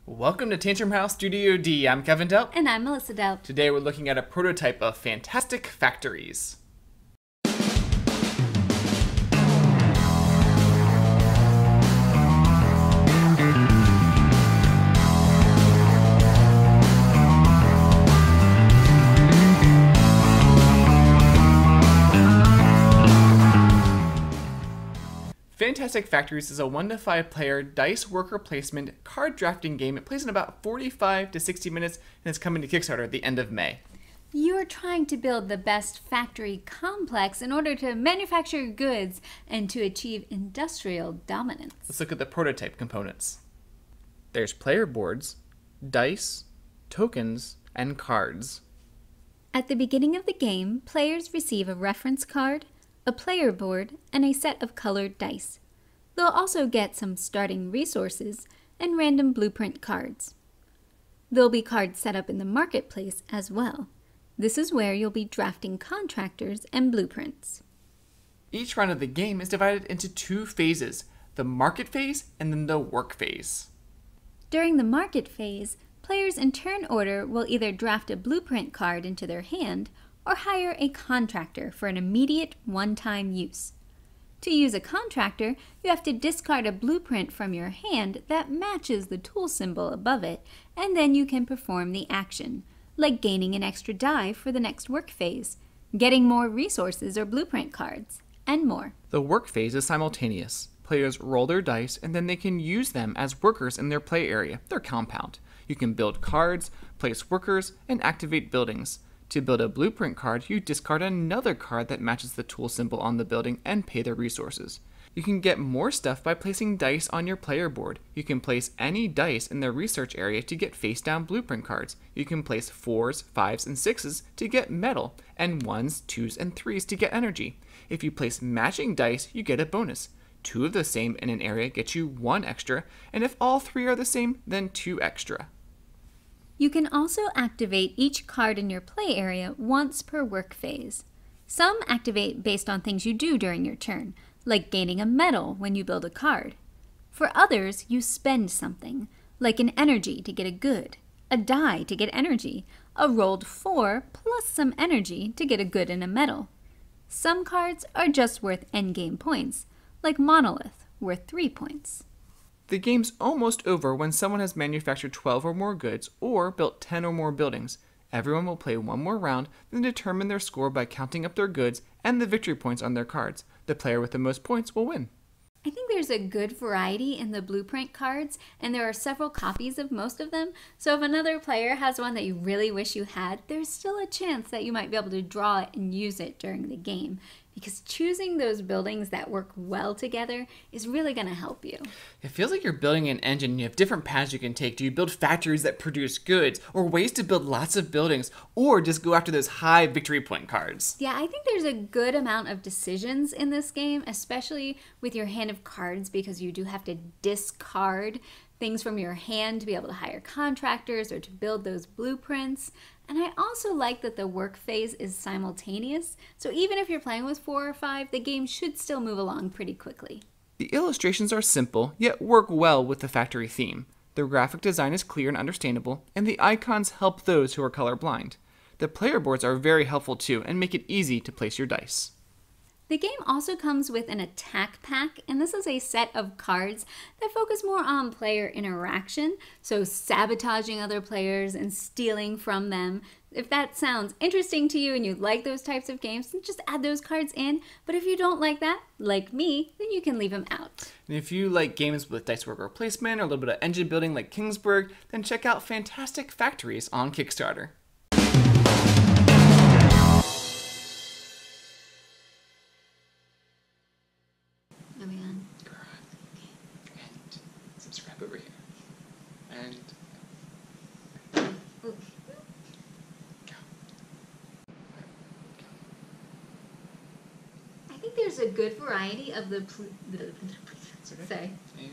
Welcome to Tantrum House Studio D. I'm Kevin Delp. And I'm Melissa Delp. Today we're looking at a prototype of Fantastic Factories. Fantastic Factories is a 1 to 5 player dice worker placement card drafting game. It plays in about 45 to 60 minutes and is coming to Kickstarter at the end of May. You're trying to build the best factory complex in order to manufacture goods and to achieve industrial dominance. Let's look at the prototype components. There's player boards, dice, tokens, and cards. At the beginning of the game, players receive a reference card, a player board, and a set of colored dice. They'll also get some starting resources and random blueprint cards. There'll be cards set up in the marketplace as well. This is where you'll be drafting contractors and blueprints. Each round of the game is divided into 2 phases, the market phase and then the work phase. During the market phase, players in turn order will either draft a blueprint card into their hand or hire a contractor for an immediate one-time use. To use a contractor, you have to discard a blueprint from your hand that matches the tool symbol above it, and then you can perform the action, like gaining an extra die for the next work phase, getting more resources or blueprint cards, and more. The work phase is simultaneous. Players roll their dice and then they can use them as workers in their play area, their compound. You can build cards, place workers, and activate buildings. To build a blueprint card, you discard another card that matches the tool symbol on the building and pay the resources. You can get more stuff by placing dice on your player board. You can place any dice in the research area to get face-down blueprint cards. You can place 4s, 5s, and 6s to get metal, and 1s, 2s, and 3s to get energy. If you place matching dice, you get a bonus. 2 of the same in an area get you 1 extra, and if all 3 are the same, then 2 extra. You can also activate each card in your play area once per work phase. Some activate based on things you do during your turn, like gaining a medal when you build a card. For others, you spend something, like an energy to get a good, a die to get energy, a rolled 4 plus some energy to get a good and a medal. Some cards are just worth endgame points, like Monolith, worth 3 points. The game's almost over when someone has manufactured 12 or more goods or built 10 or more buildings. Everyone will play one more round, then determine their score by counting up their goods and the victory points on their cards. The player with the most points will win. I think there's a good variety in the blueprint cards, and there are several copies of most of them, so if another player has one that you really wish you had, there's still a chance that you might be able to draw it and use it during the game, because choosing those buildings that work well together is really going to help you. It feels like you're building an engine. You have different paths you can take. Do you build factories that produce goods, or ways to build lots of buildings, or just go after those high victory point cards? Yeah, I think there's a good amount of decisions in this game, especially with your hand of cards, because you do have to discard things from your hand to be able to hire contractors or to build those blueprints. And I also like that the work phase is simultaneous, so even if you're playing with 4 or 5, the game should still move along pretty quickly. The illustrations are simple, yet work well with the factory theme. The graphic design is clear and understandable, and the icons help those who are colorblind. The player boards are very helpful too, and make it easy to place your dice. The game also comes with an attack pack, and this is a set of cards that focus more on player interaction, so sabotaging other players and stealing from them. If that sounds interesting to you and you like those types of games, then just add those cards in. But if you don't like that, like me, then you can leave them out. And if you like games with dice worker placement or a little bit of engine building like Kingsburg, then check out Fantastic Factories on Kickstarter. Are we on? And subscribe over here. And Ooh. go. I think there's a good variety of the... Sorry. And